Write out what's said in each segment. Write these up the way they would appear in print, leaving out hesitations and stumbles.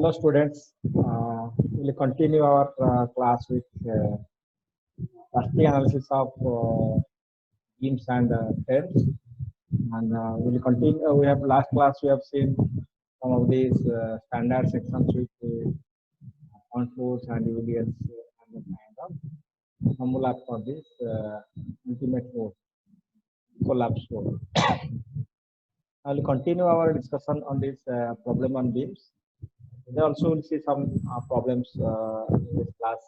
Hello students, we'll continue our class with plastic analysis of beams and threads, and we'll continue. We have last class we have seen some of these standard sections with contours and UDLs and the kind of formula for this ultimate load, collapse load. I will continue our discussion on this problem on beams. They also will see some problems in this class,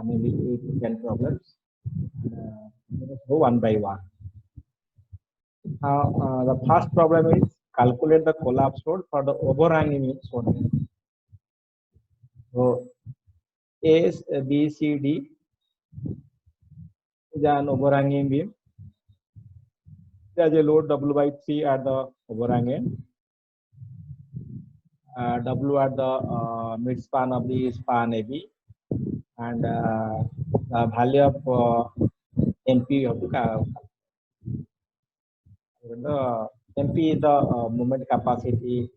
maybe 8 to 10 problems. Let us go one by one. Now, the first problem is calculate the collapse load for the overhanging beams. So, A, B, C, D is an overhanging beam. There is a load W by 3 at the overhang end. W at the mid span of the span AB, and the value of MP of the MP is the moment capacity.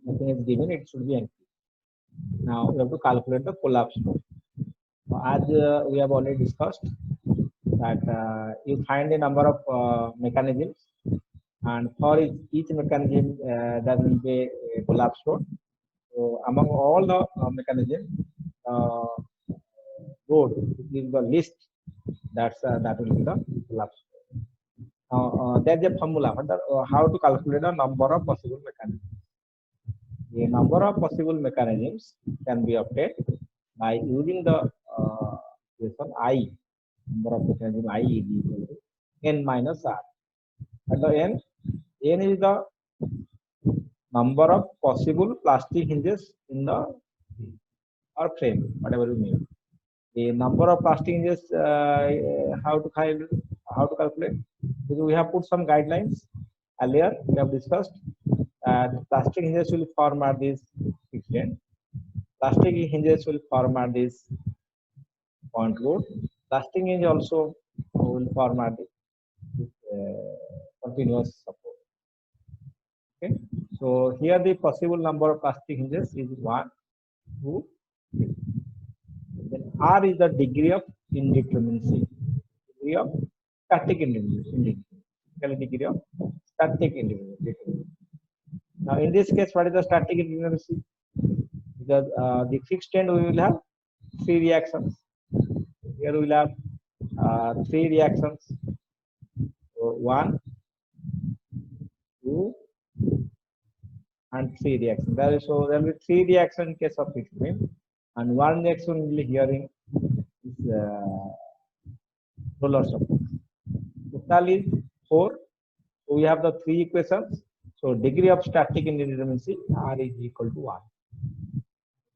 Nothing is given; it should be MP. Now we have to calculate the collapse load. As we have already discussed, that you find a number of mechanisms. And for each mechanism, there will be a collapse load. So, among all the mechanisms, load is the least. That will be the collapse load. Now, there is a formula for how to calculate the number of possible mechanisms. The number of possible mechanisms can be obtained by using the equation I. Number of mechanisms I is equal to n minus r. At the end, n is the number of possible plastic hinges in the or frame, whatever you mean. The number of plastic hinges, how to calculate? Because we have put some guidelines earlier. We have discussed that plastic hinges will form at this fixed end. Plastic hinges will form at this point load. Plastic hinge also will form at this continuous support. Okay, so here the possible number of plastic hinges is 1, 2, 3. Then R is the degree of indeterminacy, degree of static indeterminacy, degree of static indeterminacy. Now in this case, what is the static indeterminacy? Because the fixed end we will have 3 reactions. Here we will have 3 reactions. So 1, 2, and 3 reactions. So there will be 3 reactions in case of fixed beam, and 1 reaction will be here in this roller support. Total is 4. So we have the 3 equations. So degree of static indeterminacy R is equal to 1.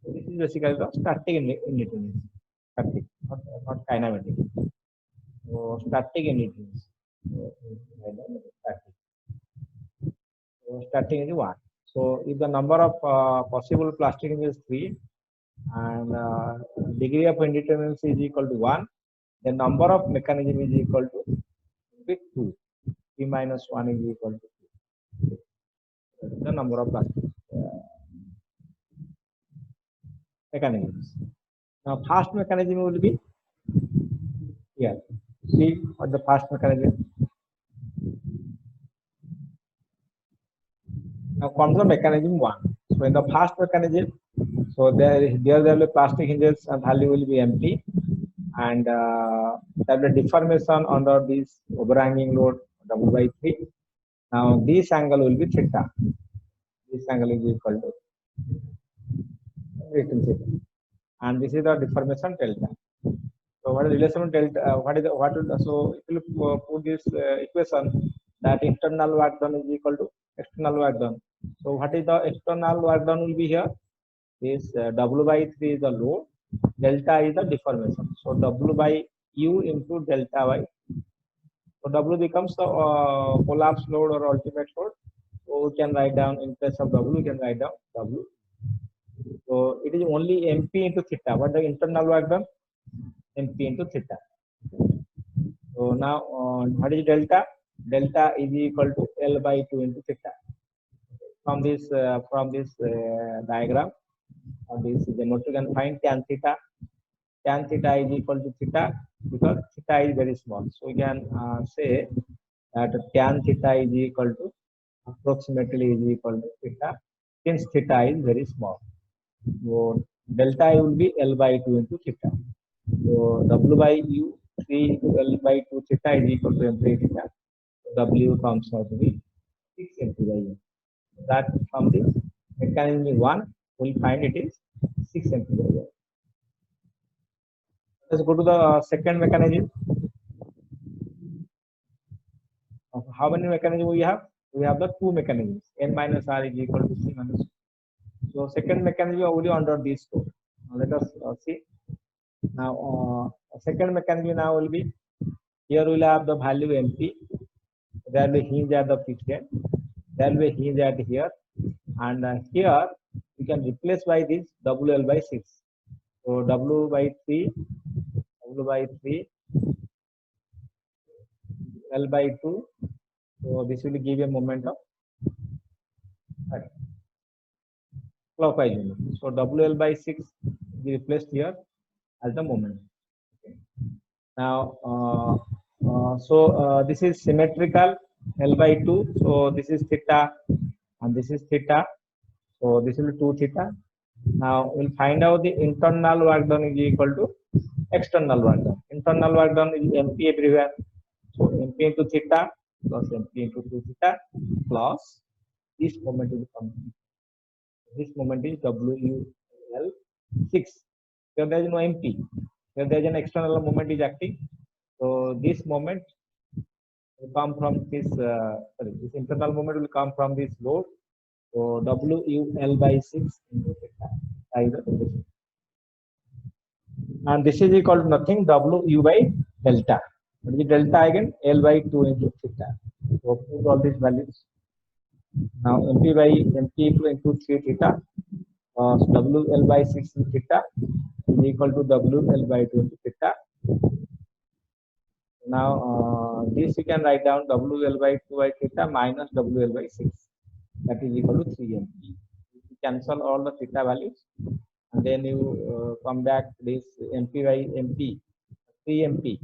So this is basically the static indeterminacy. Static, not kinematic. So static indeterminacy. So static is 1. So if the number of possible plastic hinges is 3 and degree of indeterminacy is equal to 1, the number of mechanism is equal to 2. 3 minus 1 is equal to 2. The number of plastic mechanisms. Now, fast mechanism will be here. See what the fast mechanism. Now comes the mechanism 1. So in the fast mechanism, so there will be plastic hinges and value will be empty, and there will be deformation under this overhanging load W by 3. Now this angle will be theta. This angle is equal to 18 theta, and this is the deformation delta. So what is the relation of delta? So if you put this equation, that internal work done is equal to external work done. So what is the external work done will be here? This W by 3 is the load, delta is the deformation. So W by U into delta by. So W becomes the collapse load or ultimate load. So we can write down in place of W, we can write down W. So it is only MP into theta. What the internal work done? MP into theta. So now what is delta? Delta is equal to L by 2 into theta. from this diagram or this geometry, you can find tan theta. Tan theta is equal to theta because theta is very small. So we can say that tan theta is equal to approximately is equal to theta since theta is very small. So delta I will be L by 2 into theta. So W by U 3 into L by 2 theta is equal to M3 theta. So W comes out to be 6 M3 by U. That from this mechanism 1 we'll find it is 6 M3 by U. Let's go to the second mechanism. How many mechanisms we have? We have the two mechanisms. N minus R is equal to C minus. So second mechanism already under these two. Now let us see. Now second mechanism now will be here we will have the value MP. There will be hinge at the fixed end. There will be hinge at here, and here we can replace by this WL by 6. So W by 3, W by 3, L by 2. So this will give a moment of clockwise. So WL by 6 is replaced here as the moment. Okay. Now, this is symmetrical L by 2. So this is theta and this is theta. So this will be 2 theta. Now we'll find out the internal work done is equal to external work done. Internal work done is MP everywhere. So MP into theta plus MP into 2 theta plus this moment will come. This moment is WUL 6. Here there is no MP. Here there is an external moment is acting. So this moment will come from this. This internal moment will come from this load. So WUL by 6 into theta. And this is equal to nothing WU by delta. What is delta again? L by 2 into theta. So put all these values. Now MP by MP into 3 theta. WL by 6 into theta is equal to WL by 2 into theta. Now this you can write down WL by 2 by theta minus WL by 6. That is equal to 3 MP. You cancel all the theta values and then you come back to this MP by MP. 3 MP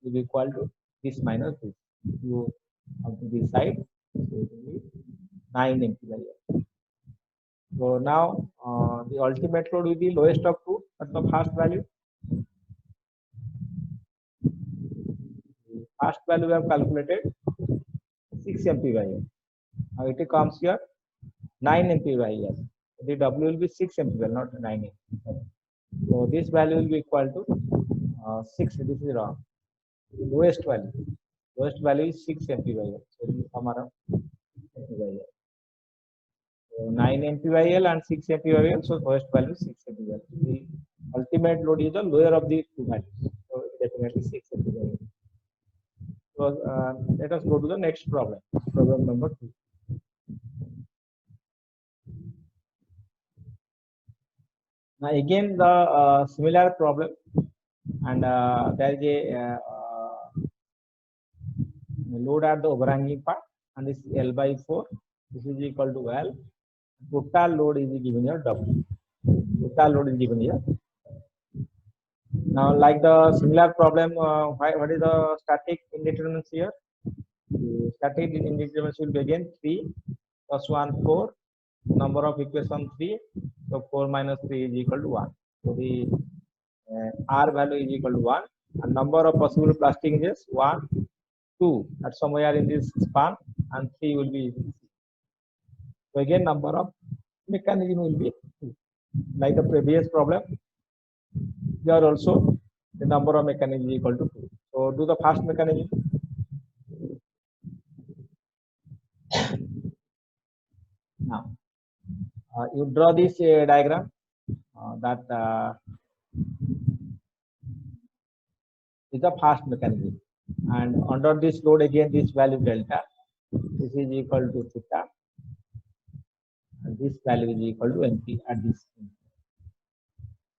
will be equal to this minus this. You have to decide. So it will be 9 MP by L. So now the ultimate load will be lowest of 2 at the first value. The first value we have calculated 6 MP by L. Now it comes here 9 MP by L. The W will be 6 MP by L, not 9 MP. So this value will be equal to 6. This is wrong. Lowest value is 6 MP by L. So it will come around 6 MP by L. So 9 MP by L and 6 MP by L. So lowest value is 6 MP by L. The ultimate load is the lower of these two values. So definitely 6 MP by L. So let us go to the next problem. Problem number 2. Now again the similar problem, and there is a load at the overhanging part, and this is L by 4. This is equal to L. Total load is given here W. Total load is given here. Now, like the similar problem, what is the static indeterminacy here? The static indeterminacy will be again 3 plus 1 4. Number of equation 3. So 4 minus 3 is equal to 1. So the R value is equal to 1. And number of possible plastic hinges 1, 2 at somewhere in this span, and 3 will be. So again number of mechanism will be 2. Like the previous problem, here also the number of mechanism is equal to 2. So do the first mechanism. Now you draw this diagram that is the first mechanism, and under this load again this value delta, this is equal to theta, and this value is equal to MP at this point.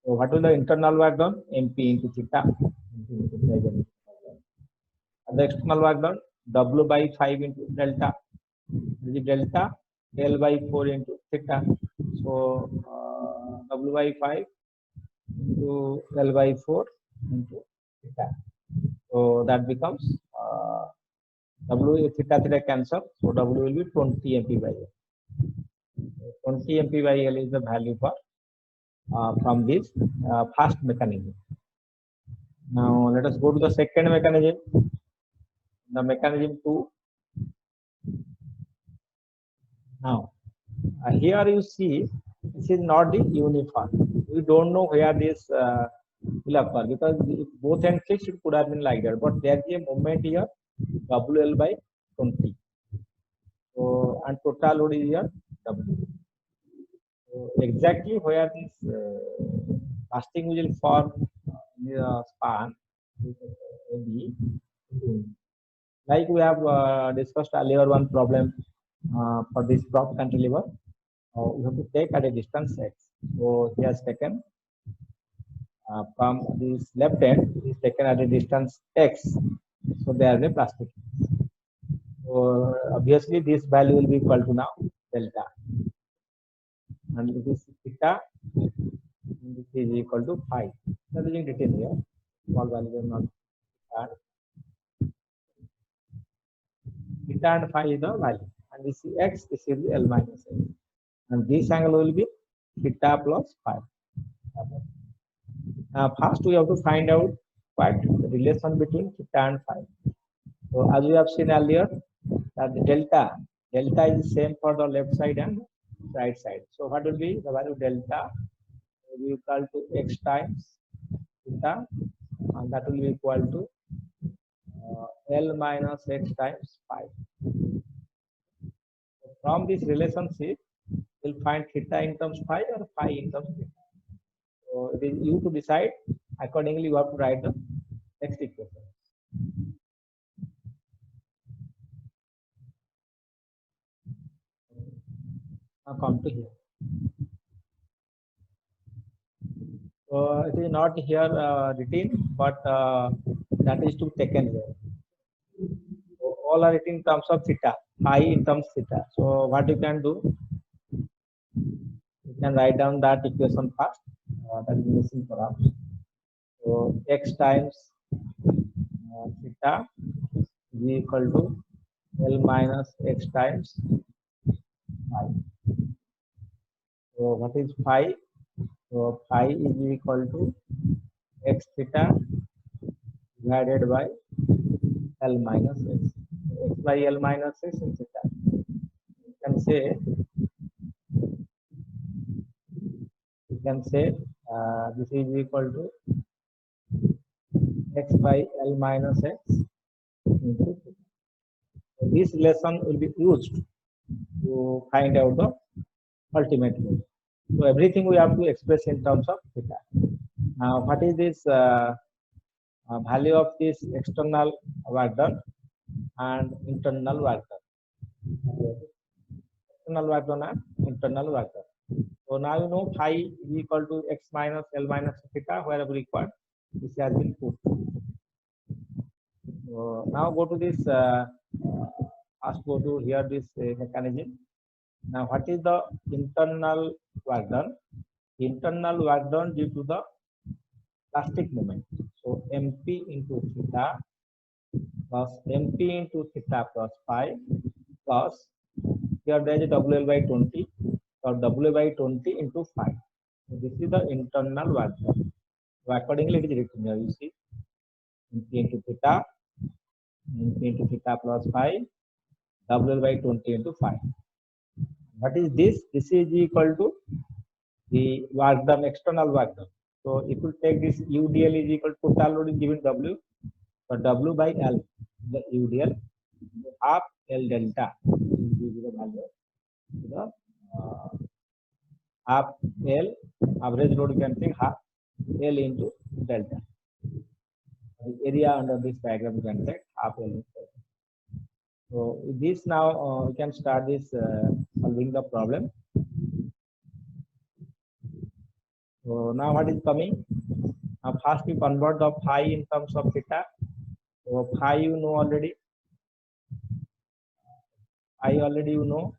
So what will the internal work done? MP into theta. And the external work done W by 5 into delta. This is delta L by 4 into theta. So W by 5 into L by 4 into theta. So that becomes W theta theta cancel. So W will be 20 MP by L. 20 MP by L is the value for from this first mechanism. Now let us go to the second mechanism. The mechanism 2. Now here you see this is not the uniform. We don't know where this will occur because if both ends fixed it could have been like that. But there is a moment here WL by 20. So and total load is here W. So exactly where this casting will form the span AB. Like we have discussed earlier one problem for this prop cantilever. We have to take at a distance x. So he has taken from this left end is taken at a distance x. So there is a plastic. So obviously this value will be equal to now delta. And this is theta. And this is equal to phi. That is in detail here. Small values are not add. Theta and phi is the value. And this is x, this is L minus x. And this angle will be theta plus phi. First we have to find out what the relation between theta and phi. So as we have seen earlier, that the delta is same for the left side and right side. So what will be the value delta will be equal to x times theta, and that will be equal to L minus x times phi. So from this relationship, we'll find theta in terms phi or phi in terms theta. So it is you to decide. Accordingly, you have to write the next equation. Now come to here. So it is not here written, but that is to taken here. So all are written in terms of theta, phi in terms of theta. So what you can do, you can write down that equation first. That is missing for us. So x times theta is equal to L minus x times phi. So what is phi? So phi is equal to x theta divided by L minus x. X by L minus x in theta. You can say this is equal to x by L minus x into theta. So this relation will be used to find out the ultimate value. So everything we have to express in terms of theta. Now, what is this value of this external work done and internal work done? External work done and internal work done. So now you know phi is equal to x minus L minus theta wherever required. This has been put. So now go to this. First go to here this mechanism. Now what is the internal work done? Internal work done due to the plastic moment. So mp into theta plus mp into theta plus phi plus here there is a WL by 20 or W by 20 into phi. So this is the internal work done. So accordingly it is written here. You see mp into theta plus phi WL by 20 into phi. What is this? This is equal to the work done, external work done. So if you take this UDL is equal to total load is given W. So W by L, the UDL, half L delta is the value. The half L average load you can take half L into delta. The area under this diagram you can take half L into delta. So this now we can start this solving the problem. So now what is coming? Now first we convert the phi in terms of theta. So phi you know already. Phi already you know.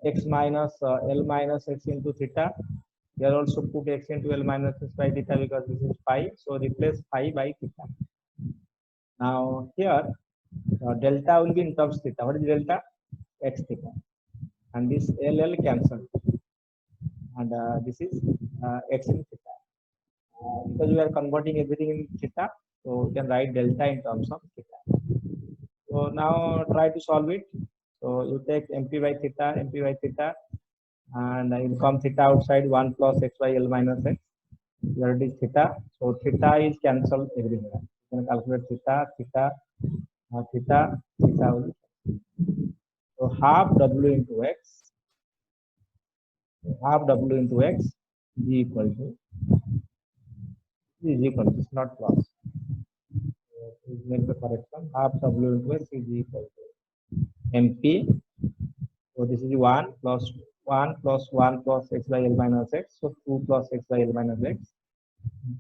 x minus L minus x into theta. Here also put x into L minus x by theta because this is phi. So replace phi by theta. Now here delta will be in terms theta. What is delta? X theta. And this LL cancelled. And this is x in theta. Because we are converting everything in theta, so we can write delta in terms of theta. So now try to solve it. So you take MP by theta, and you come theta outside 1 plus x by L minus x. Here it is theta. So theta is cancelled everywhere. You can calculate theta. So half W into x, is equal to, it's not plus. So please make the correction. Half W into x is equal to MP. So this is 1 plus 1 plus x by L minus x. So 2 plus x by L minus x.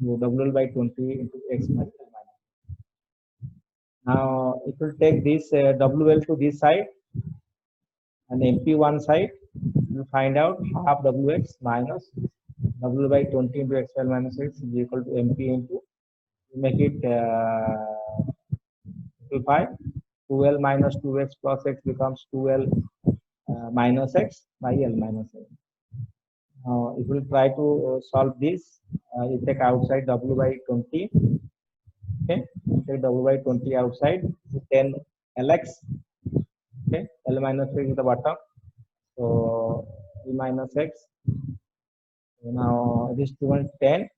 So WL by 20 into x minus L minus. Now it will take this WL to this side and MP one side. You will find out half WX minus W by 20 into x L minus x is equal to MP into, make it simplify. 2L minus 2x plus x becomes 2L minus x by L minus x. Now, if we try to solve this, you take outside W by 20. Okay, take W by 20 outside, 10 LX. Okay, L minus x is the bottom. So L minus x. So now this 10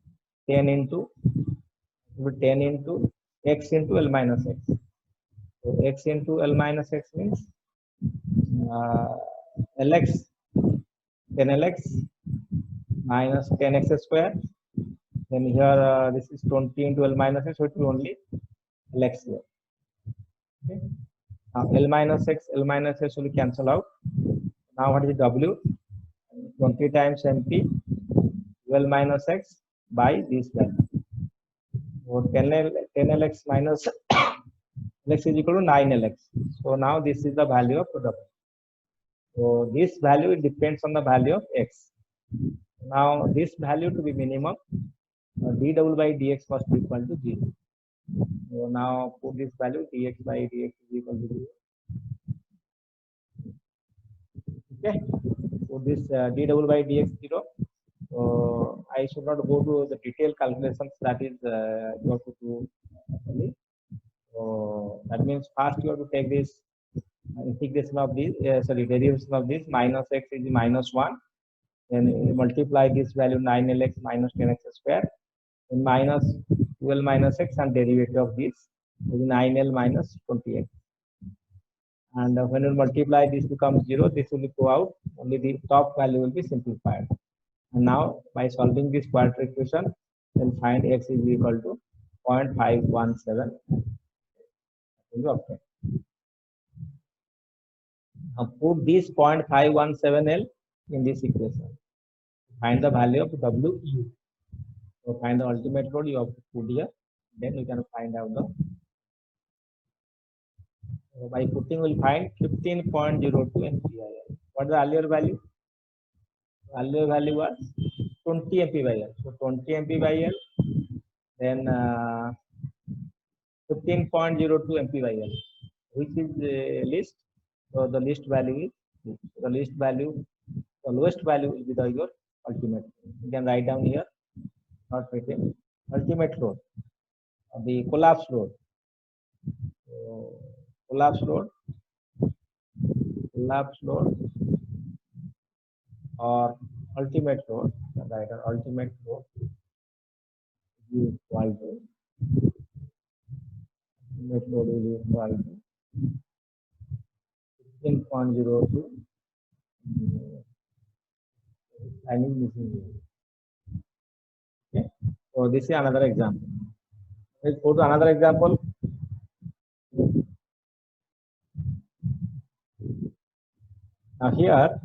into 10 into x into L minus x. So x into L minus x means LX 10LX minus 10x square. Then here this is 20 into L minus x, so it will only LX here. Okay. Now L minus x will cancel out. Now what is W? 20 times MP L minus x by this value. So 10LX minus LX is equal to 9LX. So now this is the value of W. So this value depends on the value of x. Now this value to be minimum, dW by dx must be equal to 0. So now put this value, dx by dx is equal to 0. Okay. So this dW by dx 0. So I should not go to the detailed calculations, that is you have to do only. So that means first you have to take this integration of this, derivation of this, minus x is minus 1. Then multiply this value 9LX minus 10x square, and minus 12 minus x, and derivative of this is 9L minus 20x. And when you multiply, this becomes 0, this will go out, only the top value will be simplified. And now by solving this quadratic equation, then find x is equal to 0.517. Okay. Now put this 0.517L in this equation. Find the value of WU. So find the ultimate load, you have to put here. Then you can find out the. So by putting, we'll find 15.02 MPIL. What is the earlier value? The earlier value was 20 MPIL. So 20 MPIL, then 15.02 MPIL, which is least. So the least value is the least value. The lowest value will be your ultimate. You can write down here, not written. Ultimate load, the collapse load. So, collapse load, or ultimate load. Write an ultimate load is equal to ultimate load is equal to 15.02. I mean missing. Okay. So this is another example. Let's go to another example. Now here,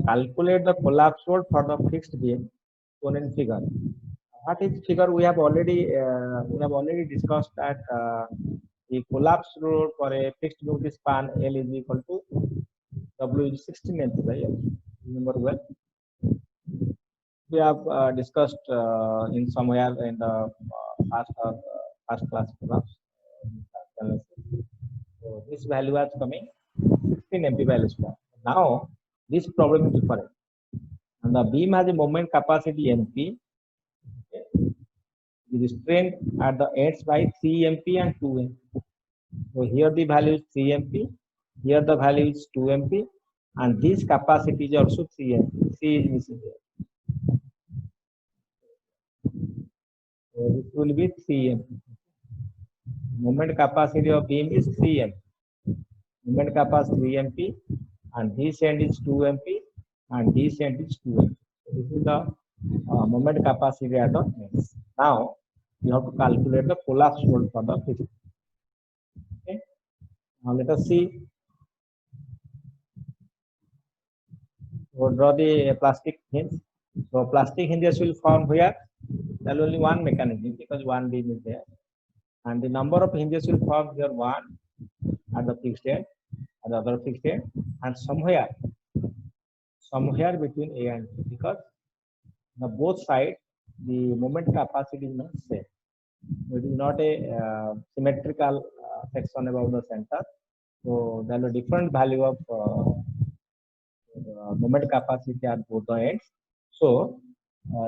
calculate the collapse load for the fixed beam shown in figure. What is figure? We have already discussed that the collapse load for a fixed beam span L is equal to W is 16 MP by L. Remember well. We have discussed in somewhere in the first class class. So this value was coming 16 MP by L square. Now this problem is different. And the beam has a moment capacity MP. Okay. It is strained at the ends by 3 MP and 2 MP. So here the value is 3 MP. Here the value is 2 MP. And this capacity is also 3 MP. C is missing here. So this will be 3 MP. Moment capacity of beam is 3 MP. Moment capacity 3 MP. And this end is 2 MP. And this end is 2 MP. So this is the moment capacity at the ends. Now you have to calculate the collapse load for the system. Okay. Now let us see. So draw the plastic hinge. So plastic hinges will form here. There is only one mechanism because one beam is there, and the number of hinges will form here one at the fixed end, and the other fixed end, and somewhere between A and B, because the both sides the moment capacity is not same. It is not a symmetrical section above the center. So there is a different value of moment capacity at both the ends. So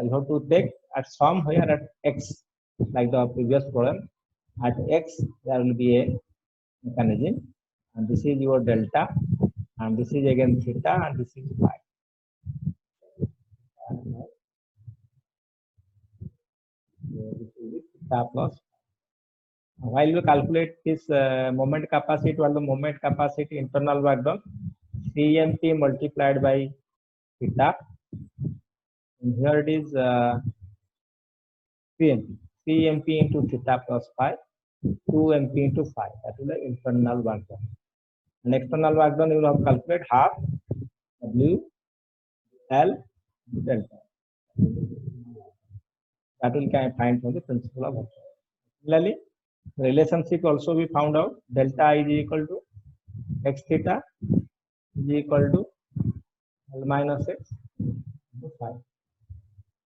you have to take at somewhere at X, like the previous problem. At X there will be a mechanism, and this is your delta, and this is again theta, and this is phi. This is theta plus. While you calculate this moment capacity, or the moment capacity internal work done, CMP multiplied by theta. And here it is CMP into theta plus phi, 2 MP into phi. That is the internal work done. And external work done, you will have to calculate half W L delta. That will find from the principle of work. Similarly, relationship also we found out. Delta is equal to x theta is equal to L minus x into phi.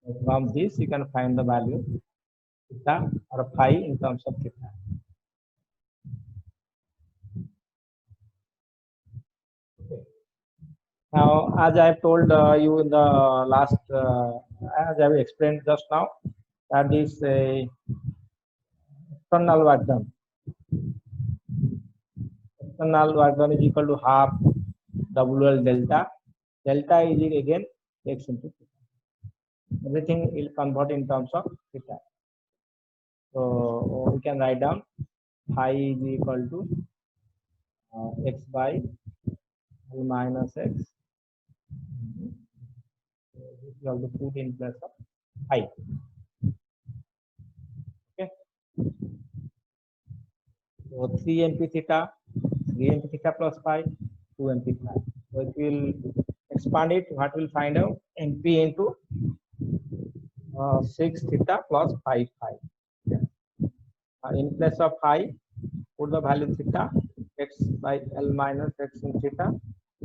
So from this you can find the value theta or phi in terms of theta. Okay. Now, as I have told you in the last, as I have explained just now, that is a external work done. External work done is equal to half WL delta. Delta is again x into theta. Everything will convert in terms of theta. So we can write down phi is equal to x by L minus x. This is also put in place of phi. Okay. So 3 MP theta, 3 MP theta plus phi, 2 MP phi. So it will expand it. What will find out? MP into 6 theta plus 5 phi. Okay. In place of phi, put the value theta, x by L minus x in theta.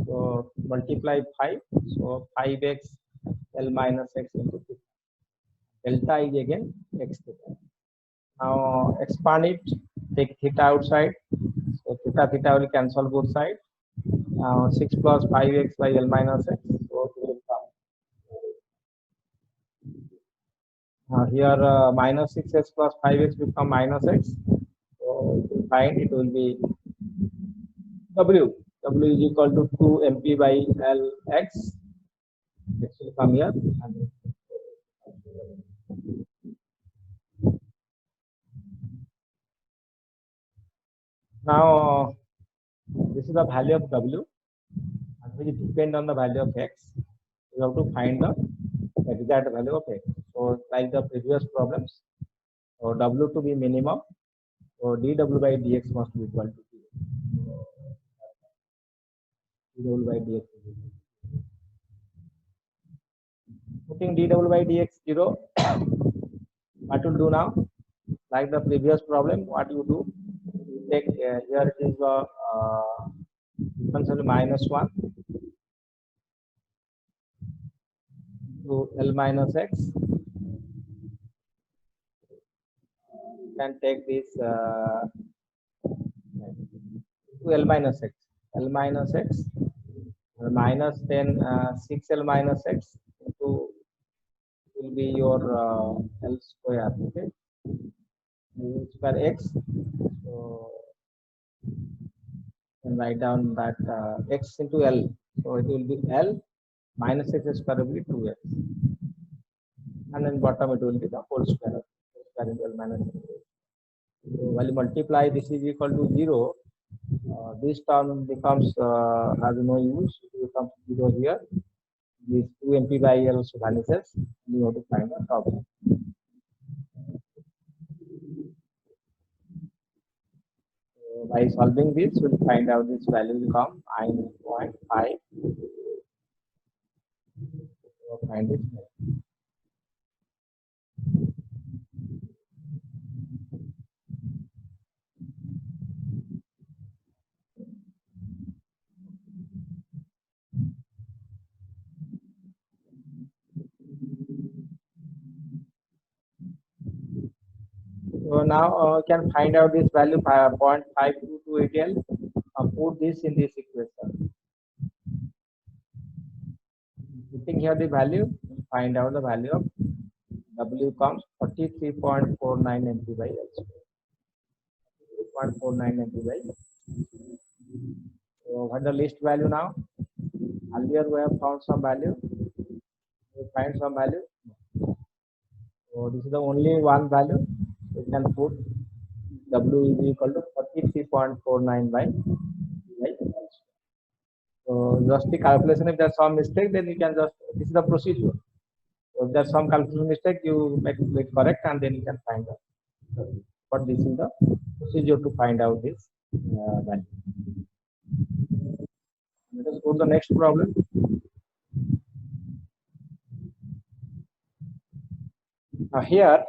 So multiply 5. So 5x L minus x into theta. Delta is again x theta. Now expand it, take theta outside. So theta will cancel both sides. 6 plus 5x by L minus x. So it will come. Here minus 6x plus 5x will become minus x. So you will find it will be W. W is equal to 2 MP by L x. X will come here. Now this is the value of W, and which depend on the value of x. You have to find the exact value of x. So like the previous problems, so W to be minimum, so dW by dx must be equal to 0. dW by dx is equal to 0. Putting dW by dx 0, what you do now? Like the previous problem, what you do? You take here it is differential minus 1. to L minus x. You can take this to L minus x. L minus x minus 10 6L minus x to will be your L square. Okay, L square x. So and write down that x into L. So it will be L minus x square will be 2x. And then bottom it will be the whole square. Square into L minus x. So while you multiply this is equal to 0, this term becomes has no use. It becomes 0 here. This 2 MP by L also vanishes. You have to find the top. By solving this, we'll find out this value will come 9.5. Find it. So now can find out this value 0.522 put this in this equation. Putting here the value, find out the value of W comes 43.49 MP by L square. 0.49 MP by. So what the least value now? Earlier we have found some value. We find some value. So this is the only one value. We can put W is equal to 43.49 by L square. So just the calculation, if there's some mistake, then you can just, this is the procedure. So if there's some calculation mistake, you make it correct and then you can find out. But this is the procedure to find out this value. Let us go to the next problem. Now here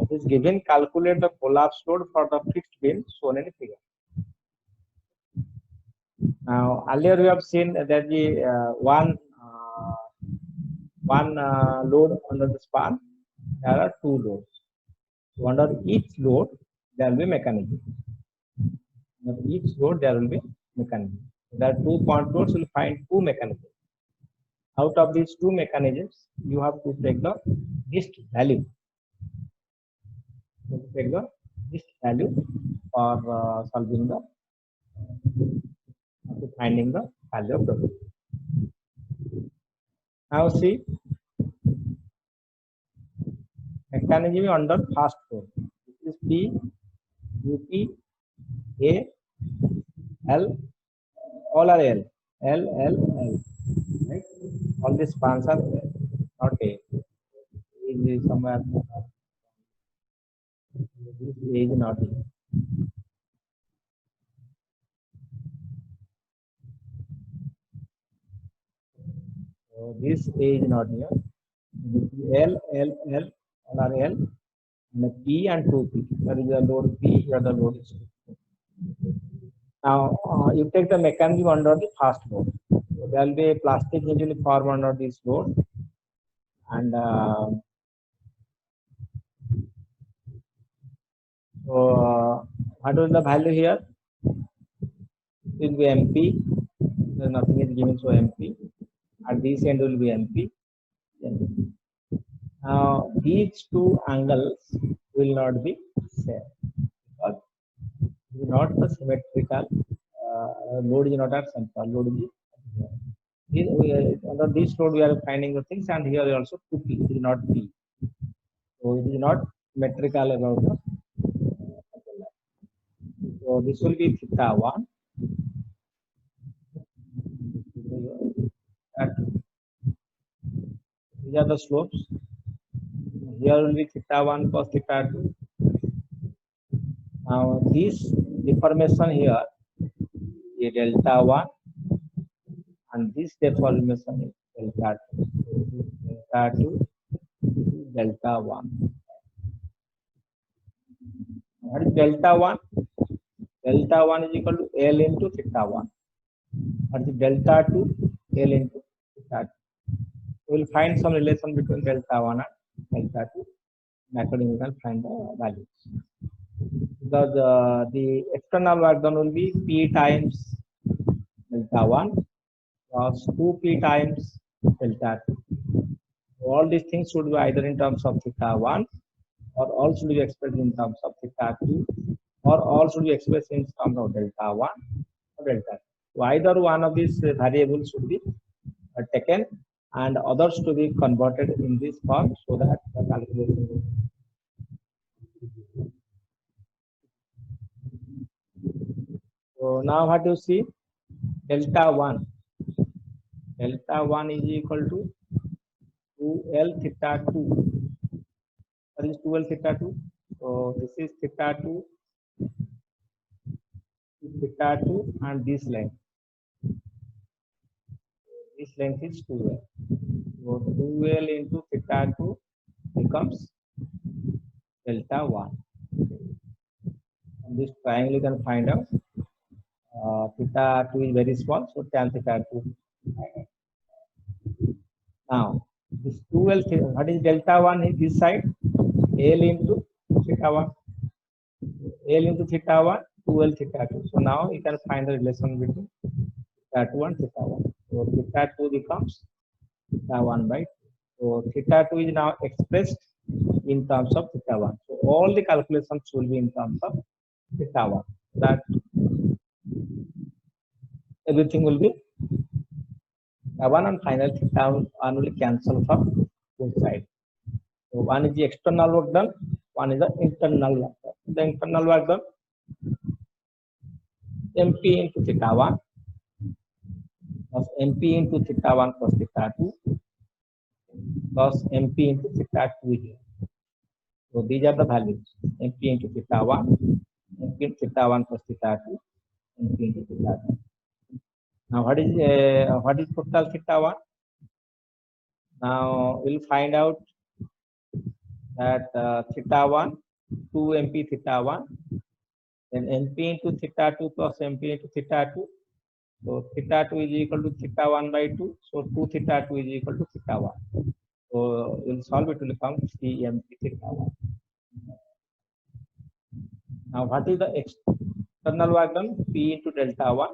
it is given, calculate the collapse load for the fixed beam shown in the figure. Now earlier we have seen that the one load under the span, there are two loads. So under each load there will be mechanism. Under each load there will be mechanism. There are 2 contours, will find 2 mechanisms. Out of these 2 mechanisms, you have to take the least value. Take the least value for solving the finding the value of W. Now see, mechanism under first load. This is P, UP, A, L, all are L, L, L, L. Right? All these spans are L, not A. Is somewhere. This is not A. So this A is not here. This is L, L, L, all are L. And P and 2P. That is the load P, here the load is 2. Now you take the mechanism under the first load. So there will be a plastic usually formed under this load, and so what is the value here? It will be MP. So nothing is given, so MP. At this end will be MP. Now these two angles will not be same because it is not the symmetrical load is not at center. Load is under this load we are finding the things, and here also 2P, it is not P. So it is not symmetrical about the. So this will be theta 1. These are the slopes. Here will be theta 1 cos theta 2. Now this deformation here is delta 1, and this deformation is delta 2. Delta 2, delta 1. What is delta 1? Delta 1 is equal to L into theta 1. What is delta 2? L into theta 2. We will find some relation between delta 1 and delta 2. And accordingly, we can find the values. Because the external work done will be P times delta 1 plus 2P times delta 2. All these things should be either in terms of theta 1 or all should be expressed in terms of theta 2 or all should be expressed in terms of delta 1 or delta 2. So either one of these variables should be taken and others to be converted in this form so that the calculation will. So now what you see, delta 1 is equal to 2L theta 2. What is 2L theta 2? So this is theta 2 and this length. This length is 2L. So 2L into theta 2 becomes delta 1. And this triangle you can find out. Theta 2 is very small, so tan theta 2. Now, this 2L, what is delta 1 is this side? L into theta 1. L into theta 1, 2L theta 2. So now you can find the relation between theta 2 and theta 1. So theta 2 becomes theta 1 by 2. So theta 2 is now expressed in terms of theta 1. So all the calculations will be in terms of theta 1. That everything will be theta 1 and final theta 1 will cancel from both sides. So one is the external work done, one is the internal work done. The internal work done, MP into theta 1 plus MP into theta 1 plus theta 2 plus MP into theta 2 here. So these are the values, MP into theta 1, MP into theta 1 plus theta 2, MP into theta 2. Now what is total theta 1? Now we'll find out that theta 1, 2 MP theta 1, then MP into theta 2 plus MP into theta 2. So theta 2 is equal to theta 1 by 2. So 2 theta 2 is equal to theta 1. So we'll solve it, will come 3 MP theta 1. Now what is the external work done? P into delta 1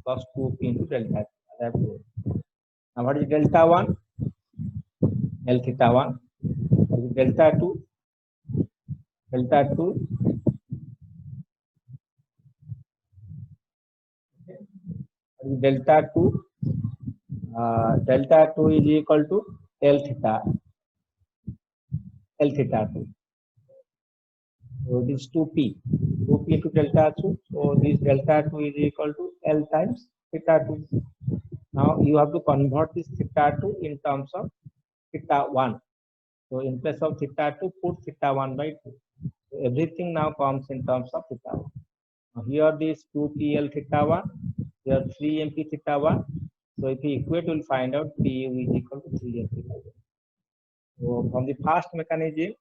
plus 2P into delta 2. Now what is delta 1? L theta 1. What is delta 2? Delta 2. What is delta 2? Delta 2 is equal to L theta 2. So this 2P into delta 2. So this delta 2 is equal to L times theta 2. Now you have to convert this theta 2 in terms of theta 1. So in place of theta 2, put theta 1 by 2. So everything now comes in terms of theta 1. Now here this 2PL theta 1, here 3MP theta 1. So if we equate, we'll find out PU is equal to 3MP theta 1. So from the first mechanism,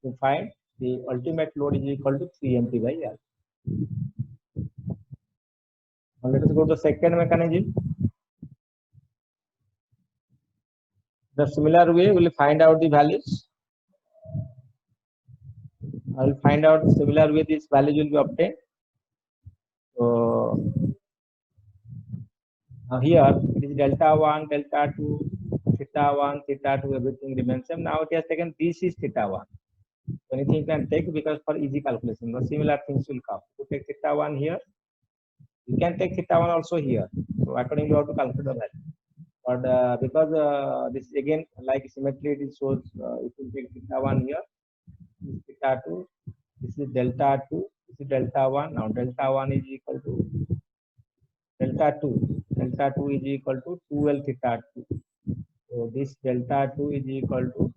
to find the ultimate load is equal to 3MP by L. Now let us go to the second mechanism. The similar way, we will find out the values. I will find out similar way these values will be obtained. So now here it is delta 1, delta 2, theta 1, theta 2, everything remains same. Now it has taken this is theta 1. Anything can take because for easy calculation, the similar things will come. You take theta 1 here, you can take theta 1 also here. So accordingly, you have to calculate the value. But because this again like symmetry, it shows if you take theta 1 here, this is theta 2, this is delta 2, this is delta 1. Now delta 1 is equal to delta 2. Delta 2 is equal to 2L theta 2. So this delta 2 is equal to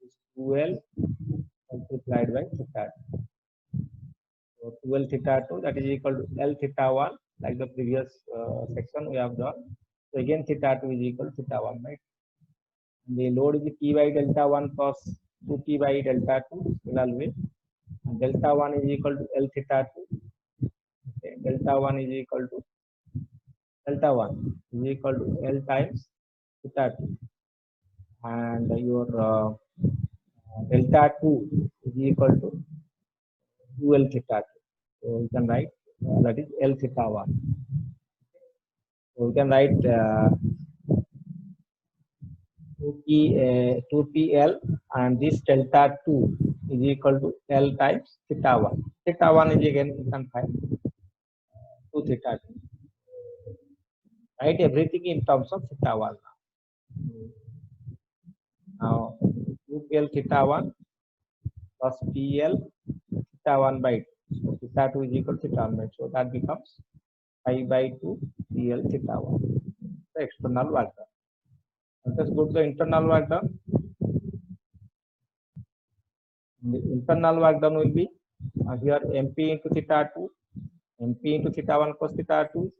this 2L multiplied by theta 2. So 2L theta 2, that is equal to L theta 1, like the previous section we have done. So again theta 2 is equal to theta 1 by 2. And the load is P by delta 1 plus 2P by delta 2, similar way. And delta 1 is equal to L theta 2. Okay. Delta 1 is equal to L times theta 2. and your delta 2 is equal to 2L theta 2. So you can write that is L theta 1. So you can write 2PL and this delta 2 is equal to L times theta 1. Theta 1 is again you can find 2 theta 2. Write everything in terms of theta 1 now. Now 2PL theta 1 plus PL theta 1 by 2. So theta 2 is equal to theta 1 by 2. So that becomes pi by 2 PL theta 1. The external work done. Let us go to the internal work done. The internal work done will be here MP into theta 2, MP into theta 1 plus theta 2,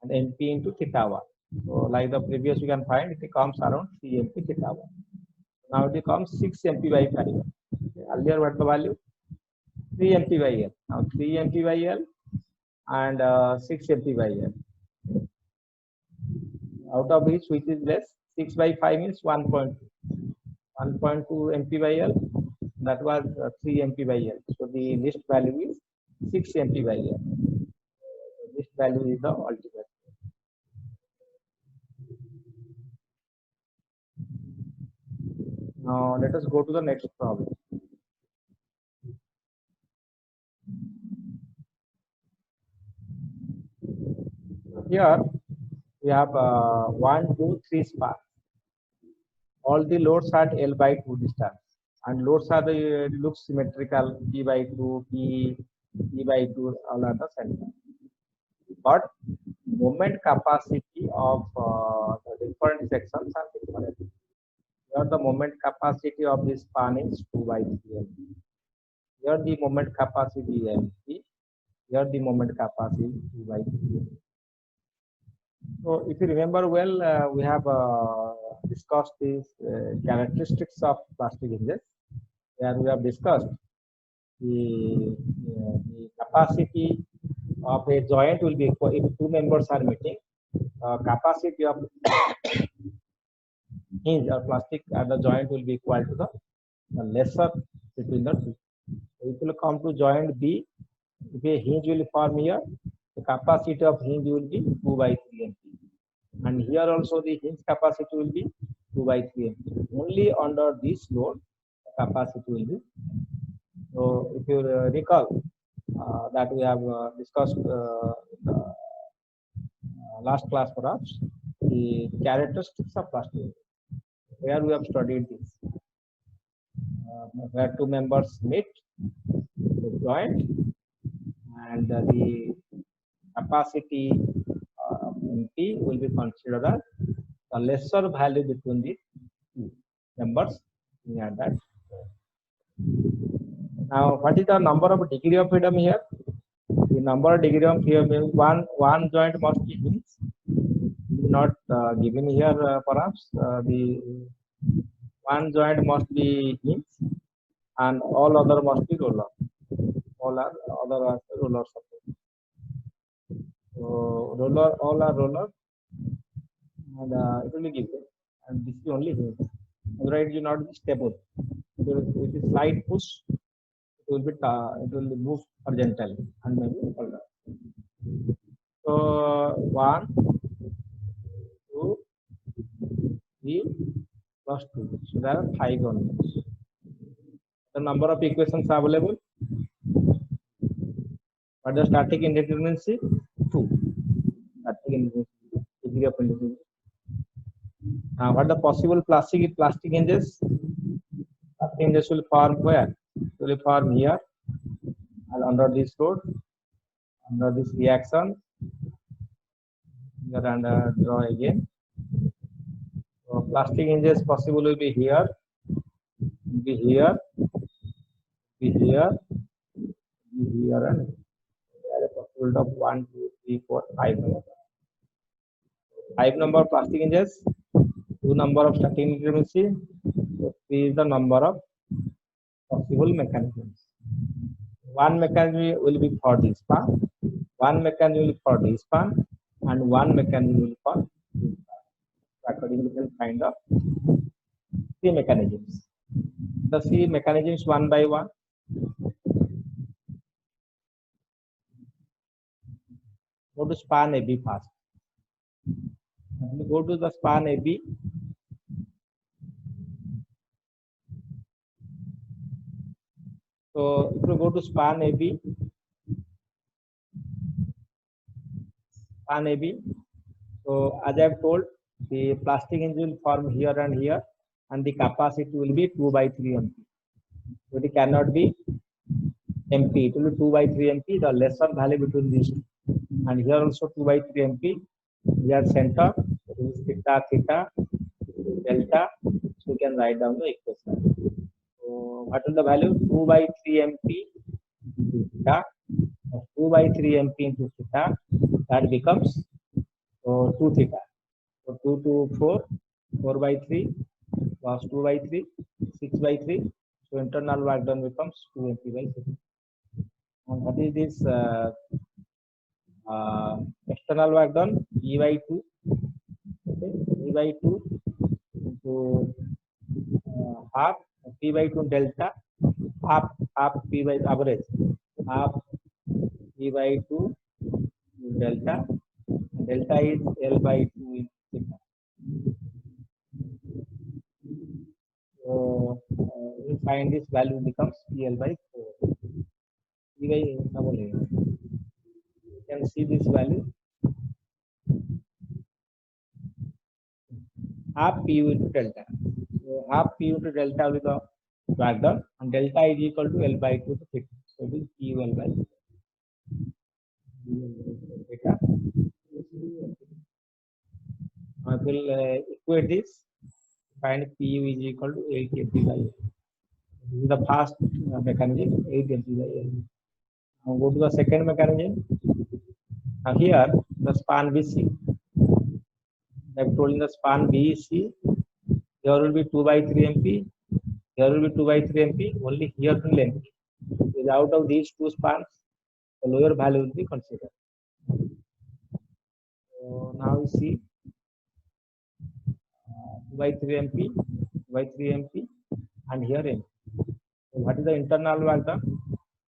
and MP into theta 1. So like the previous you can find it comes around 3 MP theta 1. Now it becomes 6 MP by pi 1. Okay. Earlier what the value? 3 MP by L. Now 3 MP by L and 6 MP by L. Out of which is less? 6 by 5 means 1.2. 1.2 MP by L. That was 3 MP by L. So the least value is 6 MP by L. This value is the ultimate. Now let us go to the next problem. Here we have 1, 2, 3 sparks. All the loads are at L by 2 distance, and loads are the look symmetrical P by 2, P by 2, all at the center. But moment capacity of the different sections are different. Here the moment capacity of this span is 2 by 3 LP. Here the moment capacity is LP. Here the moment capacity is 2 by 3 LP. So if you remember well, we have discussed these characteristics of plastic hinges. Where we have discussed the capacity of a joint will be equal if two members are meeting. Capacity of hinge or plastic at the joint will be equal to the lesser between the two. So if you come to joint B, if a hinge will form here, the capacity of hinge will be 2 by 3 MP. And here also the hinge capacity will be 2 by 3 MP. Only under this load, the capacity will be. So if you recall that we have discussed last class perhaps, the characteristics of plastic. Where we have studied this, where two members meet, the joint, and the capacity MP will be considered as the lesser value between the two members near that. Now, what is the number of degree of freedom here? The number of degree of freedom means one joint must be hinge. Not given here perhaps the one joint must be hinge and all other must be roller. All are other are roller support. So roller, all are roller, and it will be given, and this is only hinge. Otherwise, it will not be stable. With a slight push, it will be move horizontally and maybe further. So 1, 2, 3 plus 2. So there are 5 elements. The number of equations available. What the static indeterminacy? 2. Static indeterminacy, degree of indeterminacy. What the possible plastic hinges? Plastic hinges will form where? It will form here and under this load, under this reaction. Here and draw again. So plastic hinges possible will be here, be here, be here, be here, and there is a possibility of 1, 2, 3, 4, 5 number. 5 number of plastic hinges, 2 number of static indeterminacy, so 3 is the number of possible mechanisms. One mechanism will be for this span, one mechanism will be for this span, and one mechanism will be for this span. So accordingly, we can find out three mechanisms. The three mechanisms one by one. Go to span AB first. Go to the span AB. So if you go to span AB, so as I have told, the plastic hinge will form here and here, and the capacity will be 2 by 3 MP. So it cannot be MP. It will be 2 by 3 MP. The lesser value between these two, and here also 2 by 3 MP. Here center, it is theta theta delta. So you can write down the equation. So what is the value? 2 by 3 MP into theta. 2 by 3 MP into theta. That becomes 2 theta. So 2 to 4, 4 by 3 plus 2 by 3, 6 by 3. So internal work done becomes 2 MP by 3. And what is this external work done? E by 2. Okay, E by 2 into half P by 2 delta, half P by average, half P by 2 delta. Delta is L by 2 in theta. So we find this value becomes PL by 4. P by you can see this value, half Pu into delta. So half Pu into delta with the work done, and delta is equal to L by 2 to theta. So it is Pu L by theta. I will equate this. Find Pu is equal to 8 MP by L. This is the first mechanism, 8 MP by L. Now go to the second mechanism. Now here the span BC. I have told in the span BC, here will be 2 by 3 MP. Here will be 2 by 3 MP. Only here the length. Because out of these two spans, the lower value will be considered. So now we see 2 by 3 MP, 2 by 3 MP, and here MP. So what is the internal work done?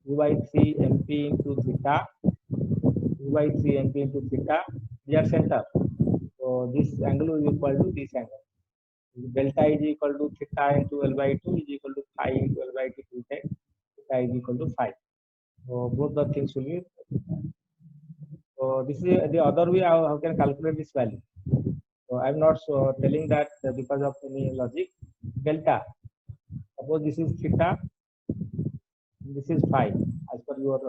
2 by 3 MP into theta, 2 by 3 MP into theta, here center. So this angle is equal to this angle. Delta is equal to theta into L by 2 is equal to phi into L by 2 theta is equal to phi. So both the things will be. So this is the other way how can calculate this value. So I'm not telling that because of any logic. Delta. Suppose this is theta, this is phi as per your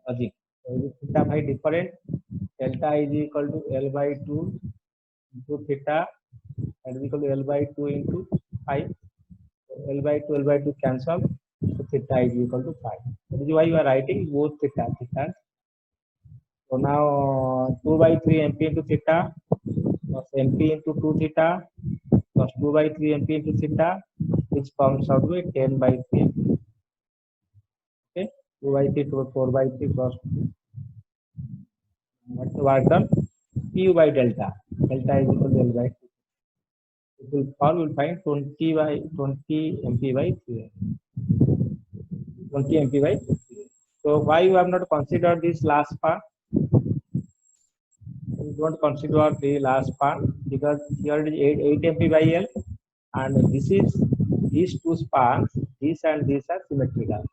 logic. So this theta phi different. Delta is equal to L by 2 into theta, and is equal to L by 2 into phi. So L by 2 cancel. So theta is equal to phi. That is why you are writing both theta. So now 2 by 3 MP into theta plus MP into 2 theta plus 2 by 3 MP into theta, which comes out with 10 by 3 MP. Okay, 2 by 3 to 4 by 3 plus 2. What's the work done? Pu by delta. Delta is equal to L by 2. It will all will find 20 by 20 MP by 3. 20 MP by 3. So why you have not considered this last part? You don't consider the last part because here it is 8 MP by L, and this is these two spans, this and this are symmetrical.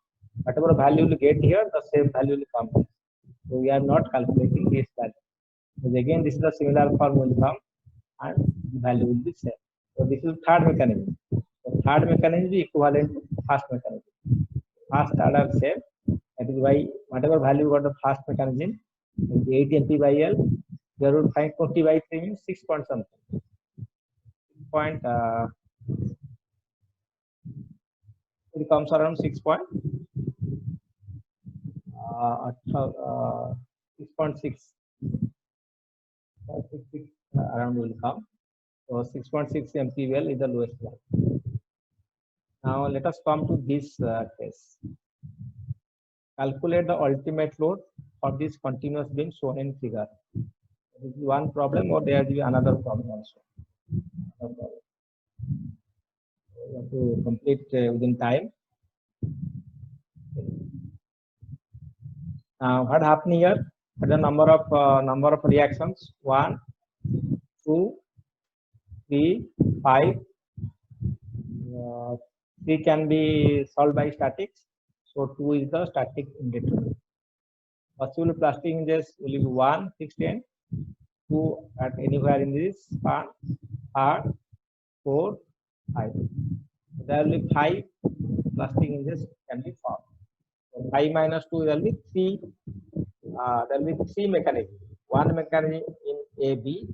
Whatever value you get here, the same value will come here. So we are not calculating this value. Because again, this is the similar form will come, and the value will be same. So this is third mechanism. The third mechanism is equivalent to first mechanism. First order same. That is why whatever value got the first mechanism, 8 MP by L, there will find 20 by 3 means 6 point something. it comes around 6 point 6.6 around will come. So 6.6 MPVL is the lowest value. Now let us come to this case. Calculate the ultimate load for this continuous beam shown in figure. This is one problem, or there will be another problem also. You have to complete within time. Now, what happened here? The number of reactions: 1, 2, 3, 5. 3 can be solved by statics. So 2 is the static indeterminate. Possible plastic hinges will be 1, 6, 10. 2 at anywhere in this span. 3, 4, 5. There will be 5 plastic hinges can be formed. So 5 minus 2 will be 3. There will be 3 mechanisms. One mechanism in AB.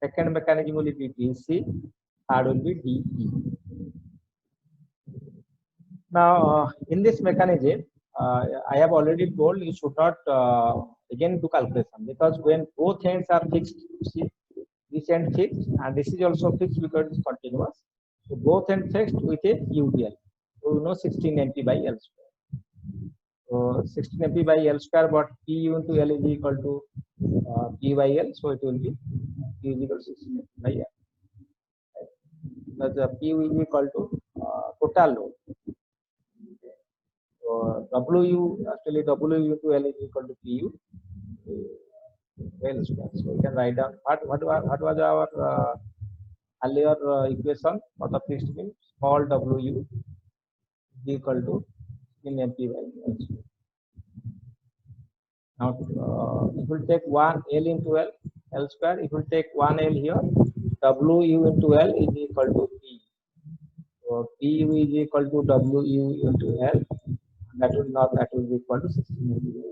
Second mechanism will be BC. Third will be DE. Now, in this mechanism, I have already told you should not again do calculation, because when both ends are fixed, see, this end fixed and this is also fixed because it is continuous. So both ends fixed with a UDL. So you know 16 MP by L square. So 16 MP by L square, but PU into L is equal to P by L. So it will be P is equal to 16 MP by L. Because PU is equal to total load. So WU, actually WU to L is equal to PU L square. So we can write down what was our earlier equation for the fixed beam. Small WU is equal to in MP by L square. Now it will take 1 L into L square. It will take 1 L here. WU into L is equal to P. So PU is equal to WU into L. That will be equal to 16.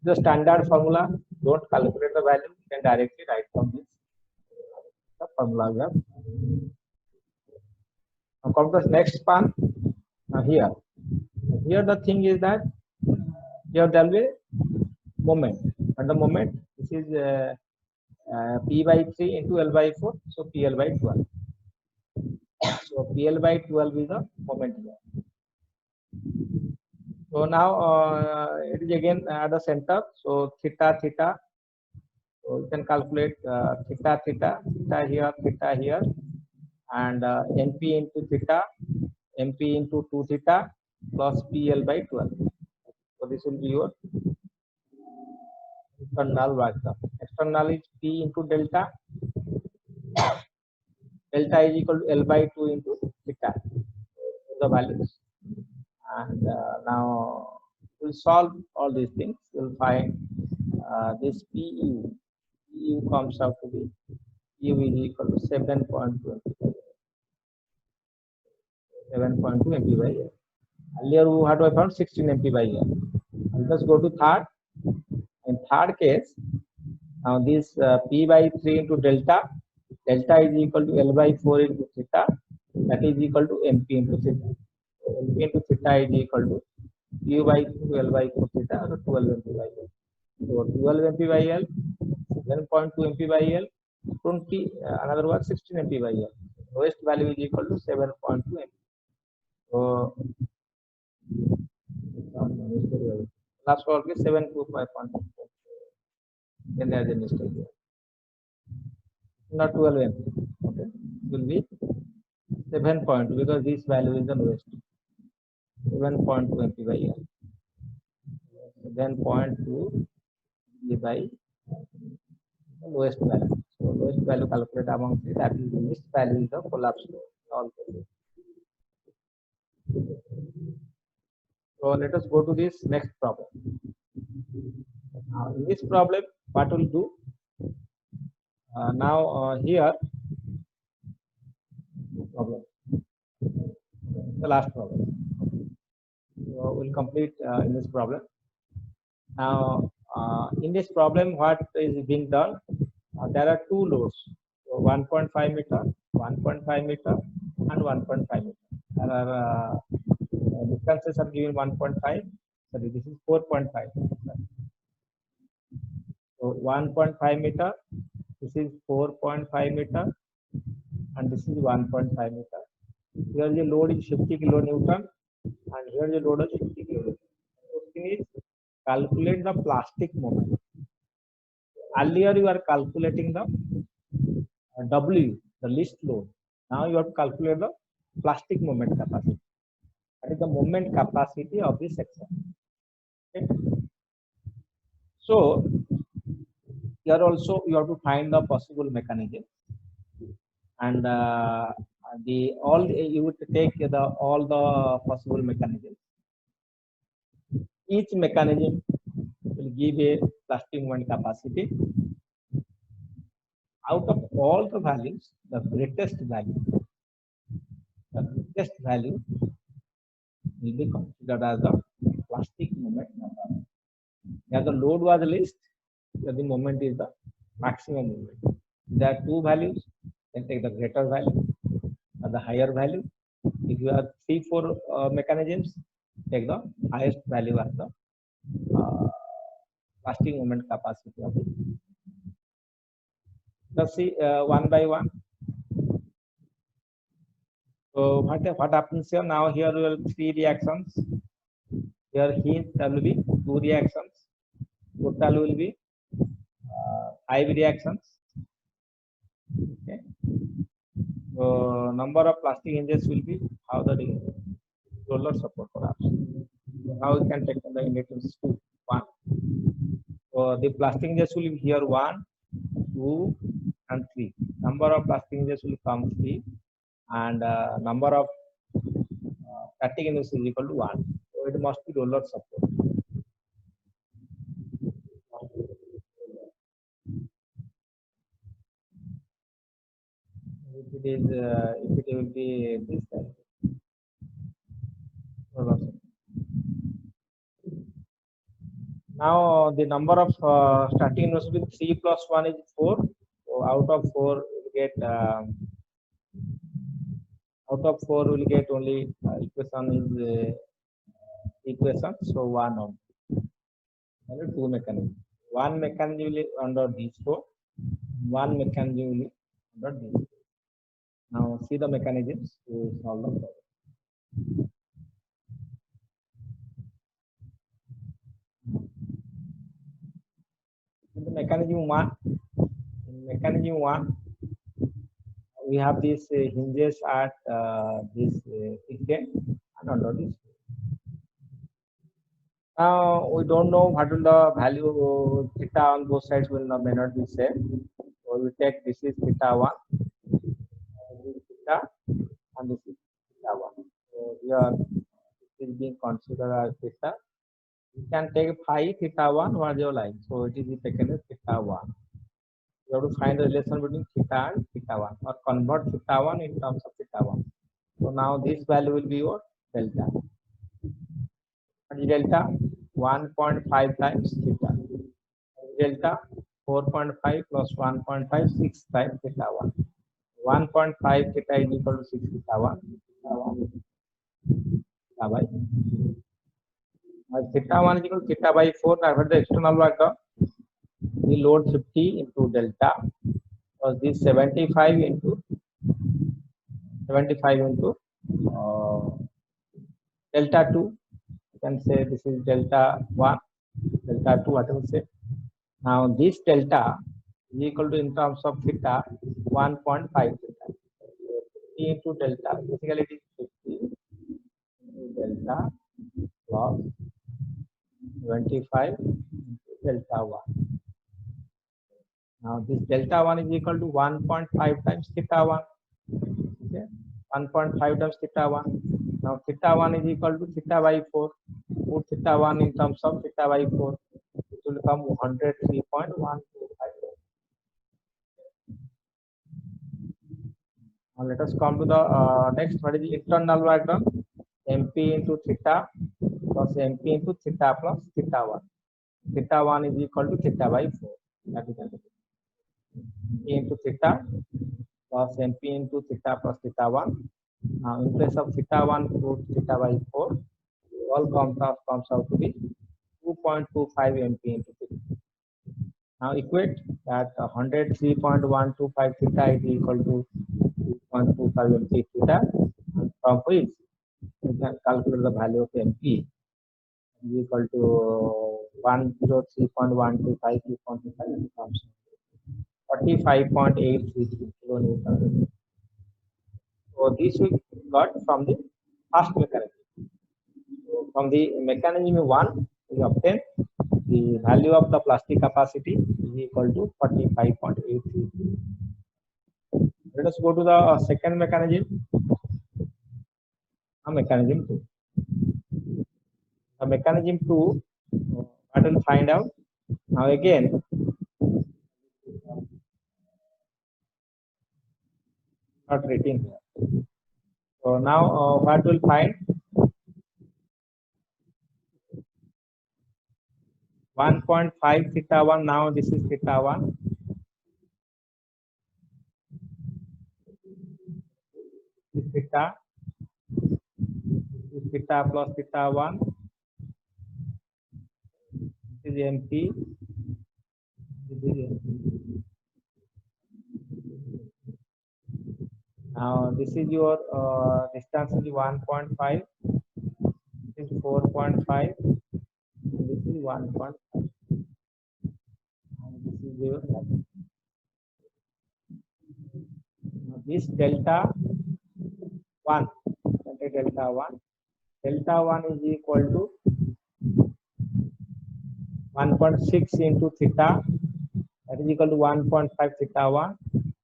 The standard formula. Don't calculate the value. You can directly write from this. The formula we have. Now come to the next span. Now here the thing is that here there will be moment, and the moment this is P by 3 into L by 4. So PL by 12. So PL by 12 is the moment here. So now it is again at the center. So theta. So you can calculate theta here, and NP into theta, MP into 2 theta plus PL by 12. So this will be your internal work done. External is P into delta. Delta is equal to L by 2 into theta. The values. And now we'll solve all these things. We'll find this PU comes out to be U is equal to 7.2 MP by year. Earlier we had found 16 MP by year. Let us go to third. In third case, now this P by 3 into delta is equal to L by 4 into theta, that is equal to MP into theta. So MP into theta is equal to U by 2 L by 4 theta, or 12 MP by L. So 12 MP by L, 7.2 MP by L, 20, another word 16 MP by L. Lowest value is equal to 7.2 MP. So last one is 725.2. Then there is a mistake here. Not 12 MP. Okay, it will be 7.2 because this value is the lowest. 7.2 MP by L. Then 0.2 by the lowest value. So lowest value calculated among three, that is the least value is the collapse load. So let us go to this next problem. Now in this problem, what we'll do? Here problem, the last problem. So we'll complete in this problem. Now in this problem, what is being done? There are two loads, so 1.5 meter, 1.5 meter, and 1.5 meter. There are distances are given 1.5. Sorry, this is 4.5. So 1.5 meter, this is 4.5 meter, and this is 1.5 meter. Here the load is 50 kilonewton, and here the load is 50 kilonewton. So thing is calculate the plastic moment. Earlier you are calculating the W, the least load. Now you have to calculate the plastic moment capacity. That is the moment capacity of the section. Okay. So here also you have to find the possible mechanism, and you would take all the possible mechanisms. Each mechanism will give a plastic moment capacity. Out of all the values, the greatest value will be considered as the plastic moment capacity. Here the load was least, here the moment is the maximum moment. There are two values, then take the greater value or the higher value. If you have 3-4 mechanisms, take the highest value as the plastic moment capacity of it. Let's see one by one. So what happens here? Now here we have 3 reactions. Here there will be 2 reactions. Total will be 5 reactions. Okay. So number of plastic hinges will be how the roller support collapse. Now we can take the indicators 2, 1. So the plastic hinges will be here 1, 2, and 3. Number of plastic hinges will come 3, and number of static hinges is equal to 1. So it must be roller support. If it will be this type. Now the number of starting nodes will be 3 plus 1 is 4. So out of 4 we get we'll get only equation is equation. So 1 of 2 mechanism. One mechanism will be under these 4. One mechanism will be under these 4. Now see the mechanisms to solve the problem. The mechanism 1, we have these hinges at this end and under this. Now we don't know what will the value theta on both sides may not be same. So we take this is theta 1, this is theta, and this is theta 1. So here this is being considered as theta. You can take phi theta 1 was your line. So it is taken as theta 1. You have to find the relation between theta and theta 1 or convert theta 1 in terms of theta 1. So now this value will be your delta. What is delta? 1.5 times theta. Delta 4.5 plus 1.5, 6 times theta 1. 1.5 theta is equal to 6 theta 1. Theta by theta 1 is equal to theta by 4. Therefore, the external work done. We load 50 into delta. So this 75 into delta 2. You can say this is delta 1, delta 2, whatever you say. Now this delta is equal to in terms of theta 1.5 theta. 50 into delta, basically it is 50 into delta plus 25 into delta 1. Now this delta 1 is equal to 1.5 times theta 1. Okay. 1.5 times theta 1. Now theta 1 is equal to theta by 4. Put theta 1 in terms of theta by 4. It will become 103.125. Now let us come to the next. What is the internal work done? MP into theta plus MP into theta plus theta 1. Theta 1 is equal to theta by 4. That is MP into theta plus MP into theta plus theta 1. Now in place of theta 1, put theta by 4. All comes out to be 2.25 MP into theta. Now equate that 103.125 theta is equal to 2.25 MP theta, and from which you can calculate the value of MP is equal to 103.125 becomes 45.833 kilonewton. So this we got from the first mechanism. So from the mechanism 1, we obtain the value of the plastic capacity is equal to 45.833. Let us go to the second mechanism, mechanism 2. The mechanism 2, what will find out? Now again, not written here. So now what will find? 1.5 theta 1. Now this is theta 1. This is theta. This is theta plus theta 1. This is MP. This is MP. Now this is your distance is 1.5. This is 4.5. This is 1.5. And this is your this delta 1. Delta 1. Delta 1 is equal to 1.6 into theta, that is equal to 1.5 theta 1.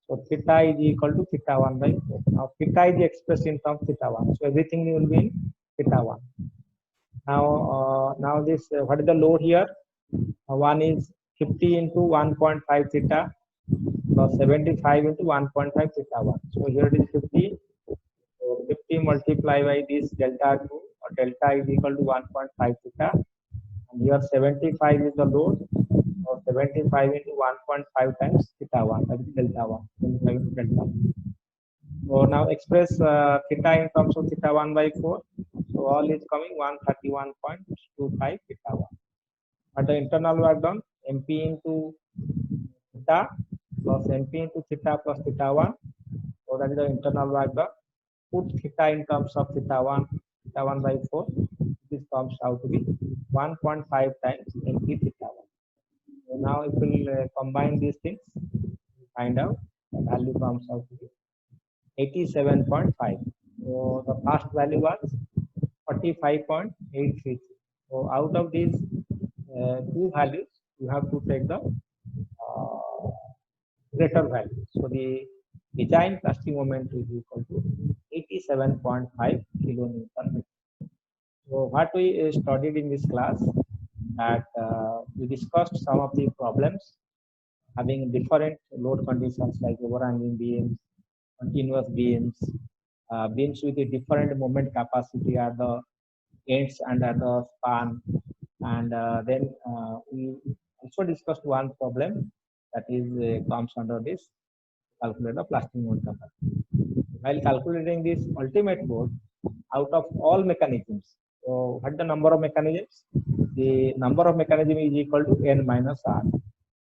So theta is equal to theta 1 by 4. Now theta is expressed in terms of theta 1. So everything will be in theta 1. Now this what is the load here? One is 50 into 1.5 theta plus 75 into 1.5 theta 1. So here it is 50. So 50 multiplied by this delta 2, or delta is equal to 1.5 theta. And here 75 is the load, or 75 into 1.5 times theta 1, that is delta 1. 75 into delta 1. So now express theta in terms of theta 1 by 4. So all is coming 131.25 theta 1. But the internal work done, MP into theta plus MP into theta plus theta 1. So that is the internal work done. Put theta in terms of theta 1 by 4. This comes out to be 1.5 times MP theta 1. So now if we will combine these things, find out the value comes out to be 87.5. So the first value was 45.833. So out of these two values, you have to take the greater value. So the design plastic moment is equal to 87.5 kilonewton. So what we studied in this class, that we discussed some of the problems having different load conditions like overhanging beams, continuous beams, beams with a different moment capacity at the ends and at the span. And then we also discussed one problem that is comes under this calculate the plastic moment capacity. While calculating this ultimate load out of all mechanisms, so what the number of mechanisms? The number of mechanisms is equal to n minus r.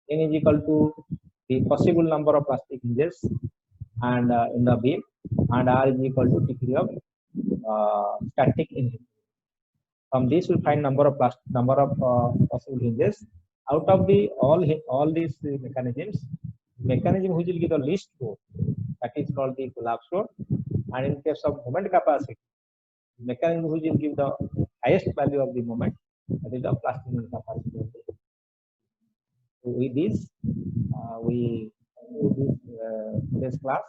N is equal to the possible number of plastic hinges and in the beam, and r is equal to degree of static hinges. From this, we find number of possible hinges. Out of the all these mechanism which will give the least load, that is called the collapse load. And in case of moment capacity, mechanism which will give the highest value of the moment, that is the plastic moment capacity. So with this, we do this class,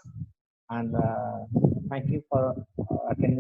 and thank you for attending.